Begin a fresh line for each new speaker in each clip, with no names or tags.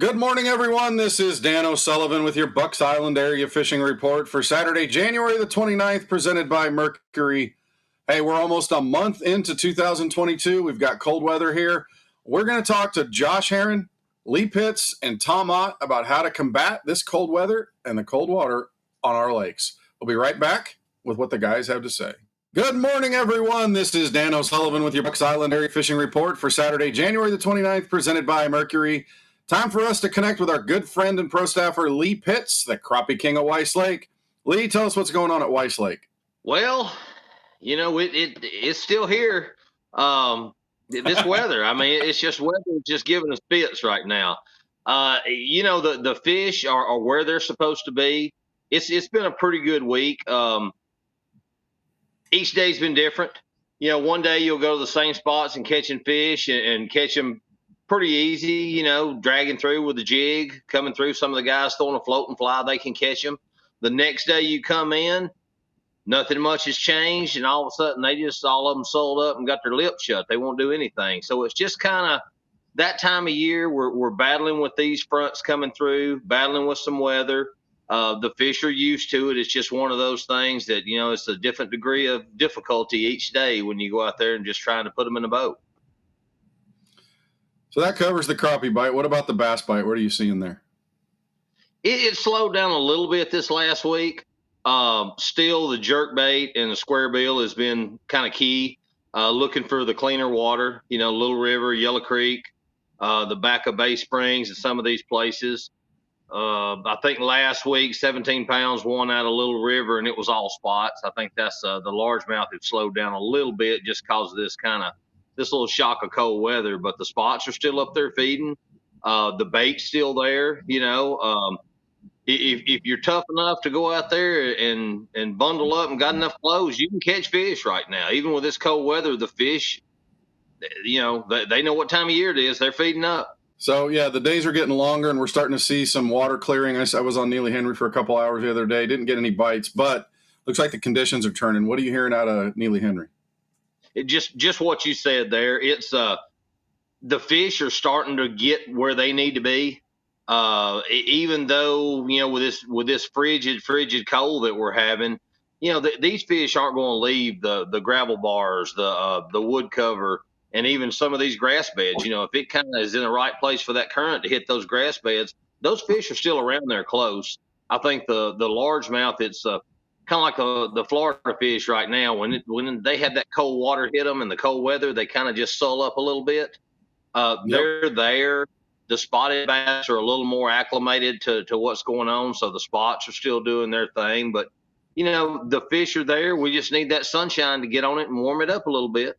Good morning, everyone. This is Dan O'Sullivan with your Bucks Island Area Fishing Report for Saturday, January the 29th, presented by Mercury. Hey, we're almost a month into 2022. We've got cold weather here. We're going to talk to Josh Herron, Lee Pitts, and Tom Ott about how to combat this cold weather and the cold water on our lakes. We'll be right back with what the guys have to say. Good morning, everyone. This is Dan O'Sullivan with your Bucks Island Area Fishing Report for Saturday, January the 29th, presented by Mercury. Time for us to connect with our good friend and pro staffer, Lee Pitts, the crappie king of Weiss Lake. Lee, tell us what's going on at Weiss Lake.
Well, it's still here. This weather, it's just weather just giving us fits right now. The fish are where they're supposed to be. It's been a pretty good week. Each day's been different. One day you'll go to the same spots and catching fish and catch them pretty easy, dragging through with a jig, coming through. Some of the guys throwing a floating fly, they can catch them. The next day you come in, nothing much has changed, and all of a sudden they just all of them sold up and got their lips shut. They won't do anything. So it's just kind of that time of year we're battling with these fronts coming through, battling with some weather. The fish are used to it. It's just one of those things that, it's a different degree of difficulty each day when you go out there and just trying to put them in a boat.
So that covers the crappie bite. What about the bass bite? What are you seeing there?
It slowed down a little bit this last week. Still, the jerk bait and the square bill has been kind of key. Looking for the cleaner water, Little River, Yellow Creek, the back of Bay Springs, and some of these places. I think last week, 17 pounds won out of Little River, and it was all spots. I think that's the largemouth had slowed down a little bit just because of this little shock of cold weather. But the spots are still up there feeding. The bait's still there, If you're tough enough to go out there and bundle up and got enough clothes, you can catch fish right now. Even with this cold weather, the fish, they know what time of year it is. They're feeding up.
So, yeah, the days are getting longer, and we're starting to see some water clearing. I was on Neely Henry for a couple hours the other day. Didn't get any bites, but looks like the conditions are turning. What are you hearing out of Neely Henry?
It just what you said there. It's the fish are starting to get where they need to be. Even though, with this frigid cold that we're having, these fish aren't going to leave the gravel bars, the wood cover, and even some of these grass beds. If it kind of is in the right place for that current to hit those grass beds, those fish are still around there close. I think the largemouth, it's kind of like the Florida fish right now. When they have that cold water hit them and the cold weather, they kind of just sull up a little bit. They're there. The spotted bass are a little more acclimated to what's going on, so the spots are still doing their thing. But, the fish are there. We just need that sunshine to get on it and warm it up a little bit.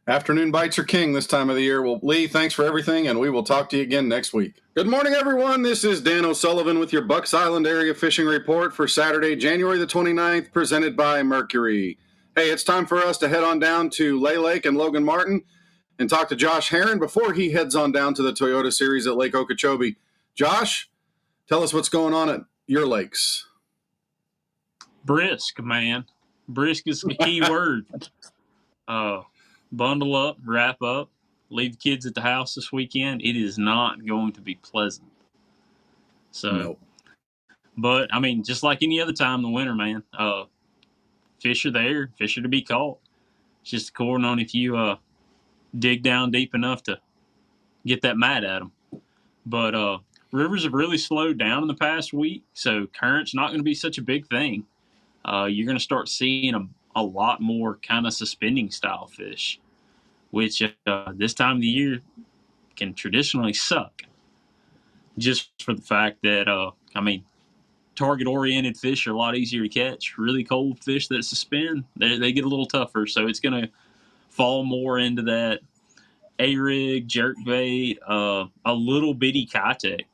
Afternoon bites are king this time of the year. Well, Lee, thanks for everything, and we will talk to you again next week. Good morning, everyone. This is Dan O'Sullivan with your Bucks Island Area Fishing Report for Saturday, January the 29th, presented by Mercury. Hey, it's time for us to head on down to Lay Lake and Logan Martin and talk to Josh Herron before he heads on down to the Toyota Series at Lake Okeechobee. Josh, tell us what's going on at your lakes.
Brisk, man. Brisk is the key word. Bundle up, wrap up, leave the kids at the house this weekend. It is not going to be pleasant. So,
nope.
But, just like any other time in the winter, man, fish are there. Fish are to be caught. It's just according on if you dig down deep enough to get that mat at them. But rivers have really slowed down in the past week, so current's not going to be such a big thing. You're going to start seeing a lot more kind of suspending style fish, which this time of the year can traditionally suck. Just for the fact that, target-oriented fish are a lot easier to catch. Really cold fish that suspend, they get a little tougher, so it's going to fall more into that A-rig, jerkbait, a little bitty Kitek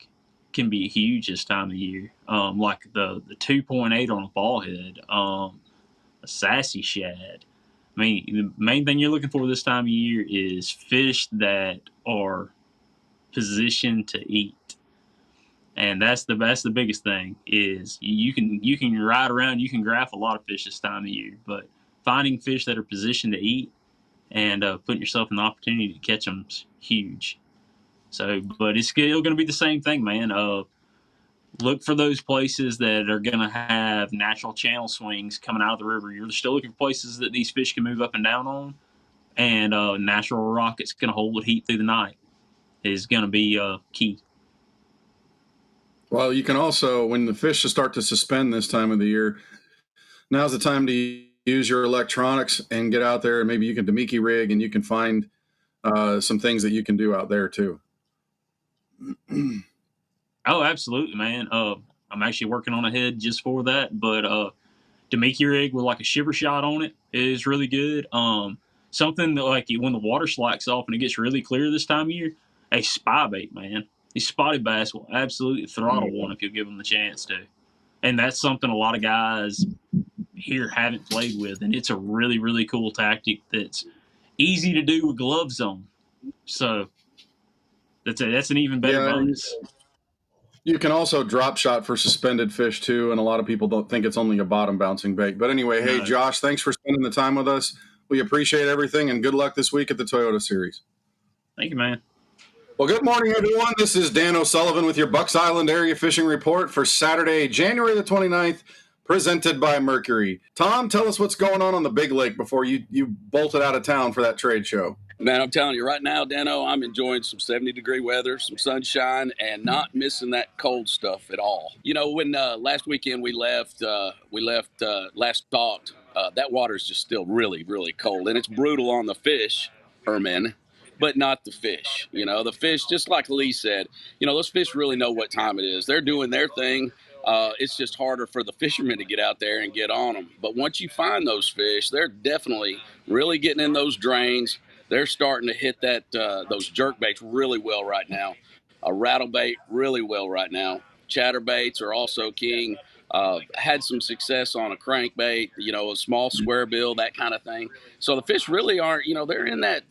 can be huge this time of year, like the 2.8 on a ball head, a sassy shad. The main thing you're looking for this time of year is fish that are positioned to eat, and that's the biggest thing. Is you can ride around, you can graph a lot of fish this time of year, but finding fish that are positioned to eat and putting yourself in the opportunity to catch them is huge. So, but it's still going to be the same thing, man. Look for those places that are going to have natural channel swings coming out of the river. You're still looking for places that these fish can move up and down on, and natural rock that's going to hold heat through the night is going to be key.
Well, you can also, when the fish start to suspend this time of the year, now's the time to use your electronics and get out there, and maybe you can Demiki rig and you can find some things that you can do out there too.
Oh, absolutely, man. I'm actually working on a head just for that, but Demiki rig with like a shiver shot on it is really good. Something that like when the water slacks off and it gets really clear this time of year, a spy bait, man. These spotted bass will absolutely throttle one if you give them the chance to. And that's something a lot of guys here haven't played with, and it's a really, really cool tactic that's easy to do with gloves on. So that's an even better bonus.
You can also drop shot for suspended fish too, and a lot of people don't think it's only a bottom bouncing bait. But anyway, hey Josh, thanks for spending the time with us. We appreciate everything, and good luck this week at the Toyota Series.
Thank you, man.
Well, good morning, everyone. This is Dan O'Sullivan with your Bucks Island Area Fishing Report for Saturday, January the 29th, presented by Mercury. Tom, tell us what's going on the big lake before you bolted out of town for that trade show.
Man, I'm telling you right now, Dano, I'm enjoying some 70-degree weather, some sunshine, and not missing that cold stuff at all. You know, when last weekend we left last talked, that water's just still really, really cold, and it's brutal on the fish, Herman, but not the fish. You know, the fish, just like Lee said, you know, those fish really know what time it is. They're doing their thing. It's just harder for the fishermen to get out there and get on them. But once you find those fish, they're definitely really getting in those drains. They're starting to hit those jerk baits really well right now. A rattle bait really well right now. Chatterbaits are also king. Had some success on a crankbait, you know, a small square bill, that kind of thing. So the fish really aren't, you know, they're in that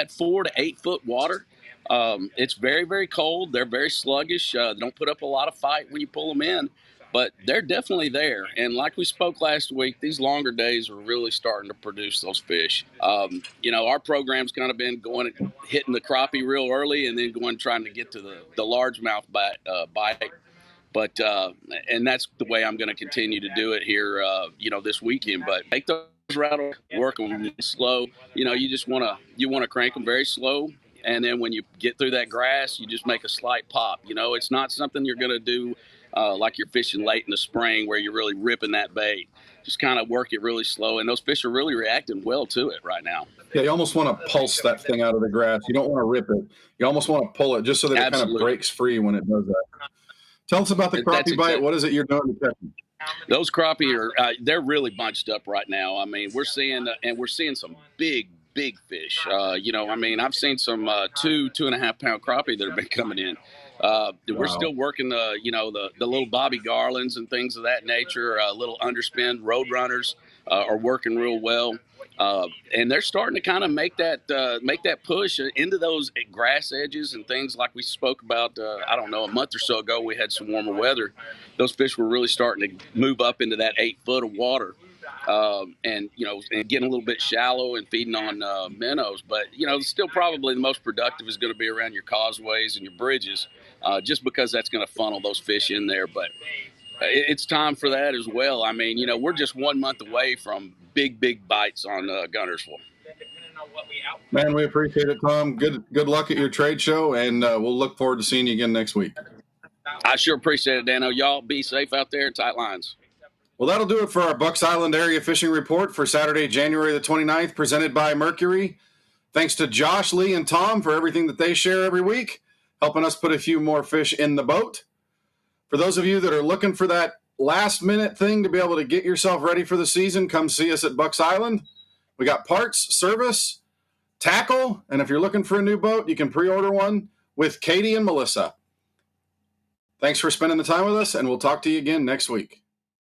4 to 8 foot water. It's very, very cold. They're very sluggish. They don't put up a lot of fight when you pull them in, but they're definitely there. And like we spoke last week, these longer days are really starting to produce those fish. You know, our program's kind of been hitting the crappie real early and then trying to get to the largemouth bite. But and that's the way I'm going to continue to do it here, you know, this weekend. But make those rattle, work them slow. You know, you want to crank them very slow. And then when you get through that grass, you just make a slight pop. You know, it's not something you're going to do like you're fishing late in the spring where you're really ripping that bait. Just kind of work it really slow. And those fish are really reacting well to it right now.
Yeah, you almost want to pulse that thing out of the grass. You don't want to rip it. You almost want to pull it just so that it kind of breaks free when it does that. Tell us about the crappie bite. What is it you're doing to catch them?
Those crappie are they're really bunched up right now. I mean, we're seeing some big fish. You know, I mean, I've seen some 2.5 pound crappie that have been coming in. We're still working you know, the little Bobby Garlands and things of that nature. Little underspin roadrunners are working real well. And they're starting to kind of make that push into those grass edges and things like we spoke about. I don't know, a month or so ago, we had some warmer weather. Those fish were really starting to move up into that 8 foot of water. And, you know, and getting a little bit shallow and feeding on minnows. But, you know, still probably the most productive is going to be around your causeways and your bridges, just because that's going to funnel those fish in there. But it's time for that as well. I mean, you know, we're just 1 month away from big bites on Guntersville.
Man, we appreciate it, Tom. Good luck at your trade show, and we'll look forward to seeing you again next week.
I sure appreciate it, Dano. Y'all be safe out there. Tight lines.
Well, that'll do it for our Bucks Island Area Fishing Report for Saturday, January the 29th, presented by Mercury. Thanks to Josh, Lee, and Tom for everything that they share every week, helping us put a few more fish in the boat. For those of you that are looking for that last-minute thing to be able to get yourself ready for the season, come see us at Bucks Island. We got parts, service, tackle, and if you're looking for a new boat, you can pre-order one with Katie and Melissa. Thanks for spending the time with us, and we'll talk to you again next week.